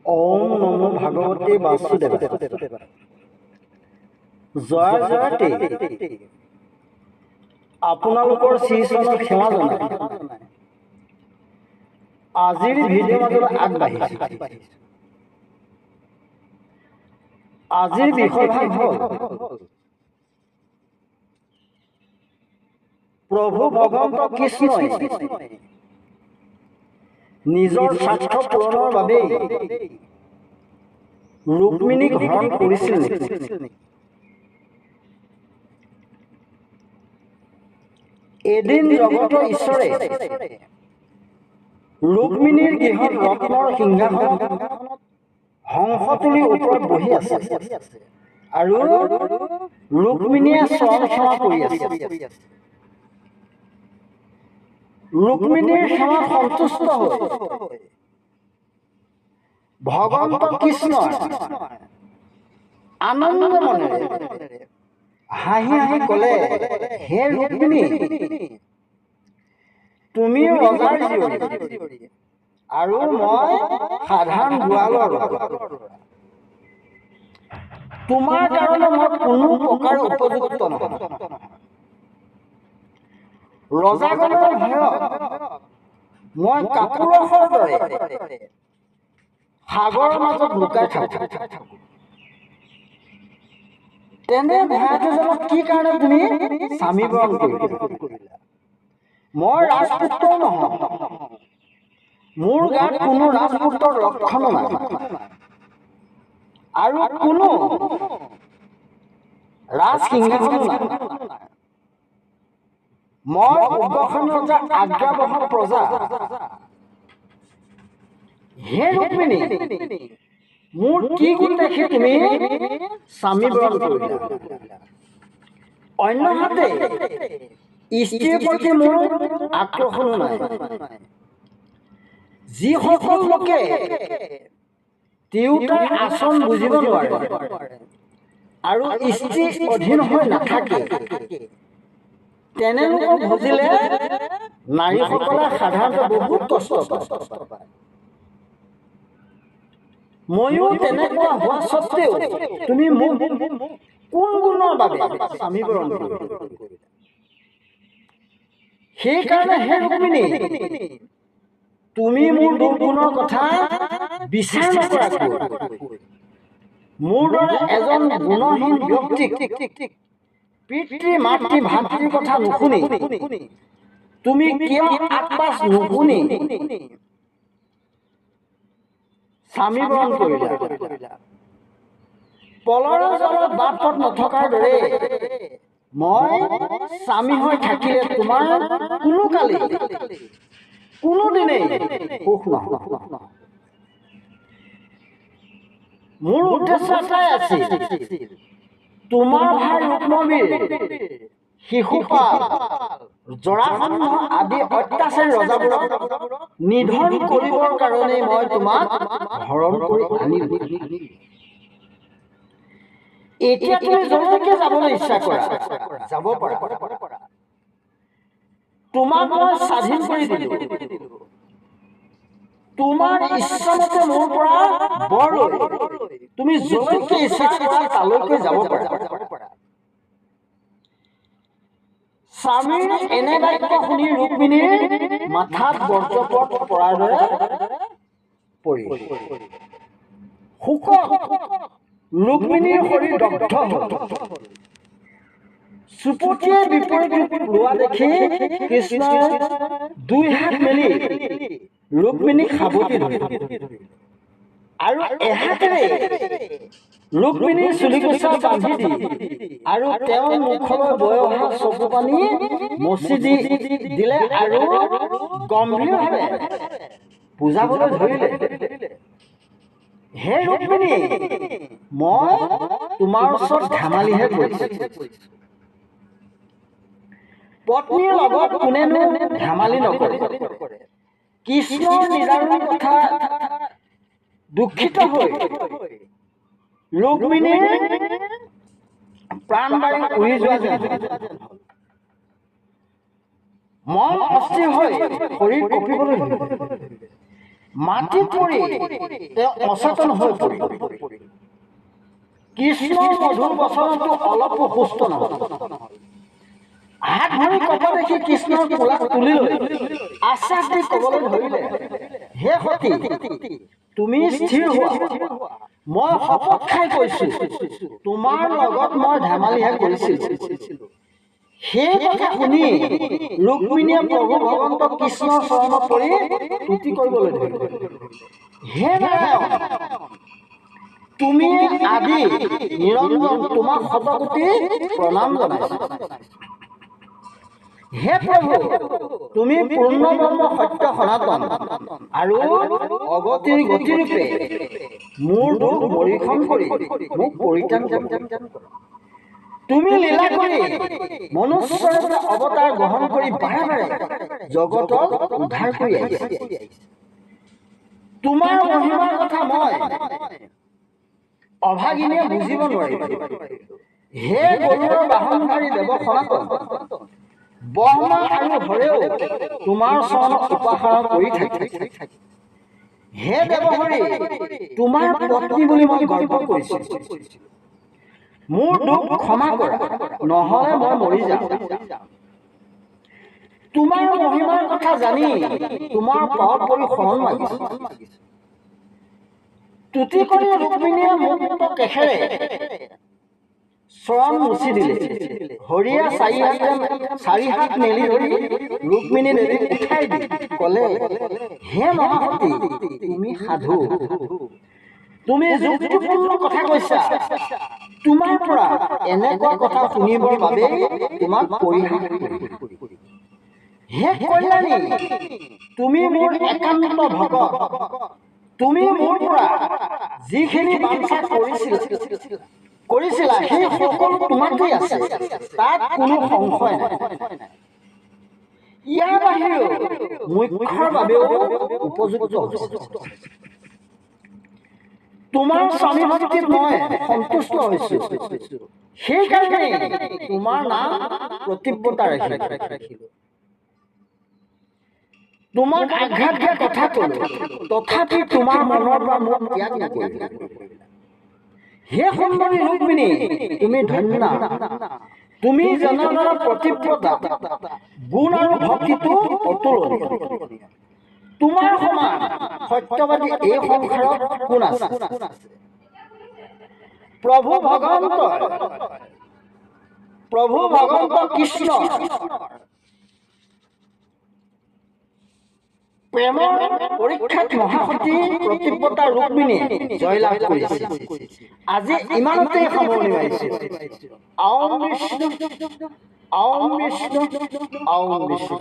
ওম নমো ভাগৱতে বাসুদেৱ। জয় জয়তে আপোনালোকৰ শ্ৰীচৰণত সেৱা জনাই আজিৰ ভিডিঅ' মাজলৈ আগবাঢ়িছোঁ। আজিৰ বিষয়ভাগ হ'ল প্ৰভু ভগৱন্ত কৃষ্ণই নিজৰ স্বাৰ্থ পূৰণৰ বাবে ৰুক্মিণীক হৰণ কৰিছিল নেকি? এদিন জগতৰ ঈশ্বৰে ৰুক্মিণীৰ গৃহত ৰত্নৰ সিংহাসনত হংসতুলিৰ ওপৰত বহি আছে আৰু ৰুক্মিণীয়ে চৰণ সেৱা কৰি আছে। ৰুক্মিণীৰ সেৱাত সন্তুষ্ট হৈ ভগৱন্ত কৃষ্ণ আনন্দ মনেৰে হাঁহি হাঁহি ক'লে, হে ৰুক্মিণী, তুমি ৰজাৰ জীয়ৰী আৰু মই সাধাৰণ গোৱালৰ ল'ৰা। তোমাৰ কাৰণে মই কোনো প্ৰকাৰ উপযুক্ত নহয়। ৰজাগণৰ ভয়ত মই কাপুৰুষৰ দৰে সাগৰৰ মাজত লুকাই থাকোঁ। তেনে ভয়াতুজনক কি কাৰণে তুমি স্বামী বৰণ কৰিলা? মই ৰাজপুত্ৰ নহয়, মোৰ গাত কোনো ৰাজপুত্ৰৰ লক্ষণো নাই আৰু কোনো ৰাজসিংহাসনো নাই। মই উগ্ৰসেন ৰজাৰ আজ্ঞাবহ প্ৰজা। হে ৰুক্মিণী, মোৰ কি গুণ দেখি তুমি স্বামী বৰণ কৰিলা? অন্যহাতে স্ত্ৰীৰ প্ৰতি মোৰ আকৰ্ষণো নাই। যিসকল লোকে তিৰোতাৰ আচৰণ বুজিব নোৱাৰে আৰু স্ত্ৰীৰ অধীন হৈ নাথাকে, তেনে লোকক বুজিলে নাৰীসকলে সাধাৰণতে বহুত কষ্ট পায়। ময়ো তেনেকুৱা হোৱা স্বত্তেও তুমি মোক কোন গুণৰ বাবে স্বামী বৰণ কৰিলা? সেইকাৰণে হে ৰুক্মিণী, তুমি মোৰ দুৰ্গুণৰ কথা বিচাৰ নকৰাকৈ মোৰ দৰে এজন গুণহীন ব্যক্তিক পিতৃ মাতৃ ভাতৃৰ কথা নুশুনি তুমি কিয় আগপাছ নুশুনি স্বামী বৰণ কৰিলা? পলৰা জলত বাট পথ নথকাৰ দৰে মই স্বামী হৈ থাকিলে তোমাৰ কোনো কালি কোনো দিনেই সুখ নহয়। মোৰ উদ্দেশ্য এটাই আছিল, তোমাৰ ভাই ৰুক্মবীৰ, শিশুপাল, জৰাসন্ধ আদি অত্যাচাৰী ৰজাবোৰক নিধন কৰিবৰ কাৰণে মই তোমাক হৰণ কৰি আনিলো। এতিয়া তুমি যলৈকে যাবলৈ ইচ্ছা কৰা যাব পাৰা। তোমাক মই স্বাধীন কৰি দিলো। তোমাৰ ইচ্ছামতে মোৰ পৰা বৰ লৈ তুমি যলৈকে ইচ্ছা কৰা তালৈকে যাব পাৰা। স্বামীৰ এনে বাক্য শুনি ৰুক্মিণীৰ মাথাত বজ্ৰপাত পৰাৰ দৰে পৰিল। শোকত ৰুক্মিণীৰ শৰীৰ দগ্ধ হ'ল। চুপতিয়ে বিপৰীত ৰূপ লোৱা দেখি কৃষ্ণই দুই হাত মেলি ৰুক্মিণীক সাৱটি ধৰিলে আৰু এহাতেৰে ৰুক্মিণীৰ চুলিকোছা বান্ধি দি আৰু তেওঁৰ মুখলৈ বৈ অহা চকু পানী মচি দি দিলে আৰু গম্ভীৰভাৱে বুজাবলৈ ধৰিলে, হে ৰুক্মিণী, মই তোমাৰ ওচৰত ধেমালিহে কৰিছো। পত্নীৰ লগত কোনেনো ধেমালি নকৰে? কৃষ্ণৰ নিদাৰুণ কথা দুখিত হৈ ৰুক্মিণীৰ প্ৰাণ বায়ু উৰি যোৱা যেন মন অস্থিৰ হৈ শৰীৰ কঁপিবলৈ ধৰিলে। মাটিত পৰি তেওঁ অচেতন হৈ পৰিল। কৃষ্ণৰ মধুৰ বচনতো অলপো সুস্থ নহ'ল। হাত ভৰি কঁপা দেখি কৃষ্ণৰ কোলাত তুলি লৈ আশ্বাস দি ক'বলৈ ধৰিলে, হে সতী, তুমি স্থিৰ হোৱা। মই শপত খাই কৈছো, তোমাৰ লগত মই ধেমালিহে কৰিছিলো। সেই কথা শুনি ৰুক্মিণীয়ে প্ৰভু ভগৱন্ত কৃষ্ণৰ চৰণত পৰি তুতি কৰিবলৈ ধৰিলে, হে নাৰায়ণ, তুমি আদি নিৰঞ্জন, তোমাক শতকোটি প্ৰণাম জনাইছো। হে প্ৰভু, তুমি পূৰ্ণ ব্ৰহ্ম সত্য সনাতন আৰু অগতিৰ গতিৰূপে মোৰ দুখ পৰীক্ষণ কৰি মোক পৰিত্ৰাণ কৰা। তুমি লীলা কৰি মনুষ্যৰূপে অৱতাৰ গ্ৰহণ কৰি বাৰে বাৰে জগতক উদ্ধাৰ কৰি আহিছা। তোমাৰ মহিমাৰ কথা মই অভাগিনীয়ে বুজিব নোৱাৰিলো। হে গৰুড়ৰ বাহনধাৰী দেৱ সনাতন, ব্ৰহ্মা আৰু হৰেও তোমাৰ চৰণত উপাসনা কৰি থাকে। হে দেৱহৰি, তোমাৰ পত্নী বুলি মই গৰ্ব কৰিছো। মোৰ দুখ ক্ষমা কৰা, নহ'লে মই মৰি যাম। তোমাৰ মহিমাৰ কথা জানি তোমাৰ পাৱত পৰি শৰণ মাগিছো। তুতি কৰি ৰুক্মিণীয়ে মুক্ত কেশেৰে চৰণ মুচি দিলে। হৰিয়ে চাৰি হাত মেলি ধৰি ৰুক্মিণী দেৱীক উঠাই দি ক'লে, হে মহাসতী, তুমি সাধু, তুমি যুক্তিপূৰ্ণ কথা কৈছা। তোমাৰ পৰা এনেকুৱা কথা শুনিবৰ বাবে তোমাক পৰিহাস কৰিম। হে কল্যাণী, তুমি মোৰ একান্ত ভকত। তুমি মোৰ পৰা যিখিনি বাঞ্ছা কৰিছিলা সেই সকলো তোমাতেই আছে, তাত কোনো সংশয় নাই। ইয়াৰ বাহিৰেও মুখ্যৰ বাবেও উপযুক্ত হৈছে। তোমাৰ স্বামী ভক্তিত মই সন্তুষ্ট হৈছো, সেইকাৰণে তোমাৰ নাম প্ৰতিব্ৰতা ৰাখিলো। তোমাক আঘাত দিয়া কথা কলো, তথাপি তোমাৰ মনৰ পৰা মোক ত্যাগ নকৰিলা। হে সুন্দৰী ৰুক্মিণী, তুমি ধন্য। তুমি জনগণৰ প্ৰতিব্ৰতা, গুণ আৰু ভক্তিটো অতুলনীয়। তোমাৰ সমান সত্যবাদী এই সংসাৰত কোন আছে? প্ৰভু ভগৱন্ত কৃষ্ণ প্ৰেমৰ পৰীক্ষাত মহাসতী প্ৰতিব্ৰতা ৰুক্মিণীয়ে জয়লাভ কৰিছে। আজি ইমানতে সামৰণি মাৰিছো। ॐ विष्णु ॐ विष्णु ॐ विष्णु।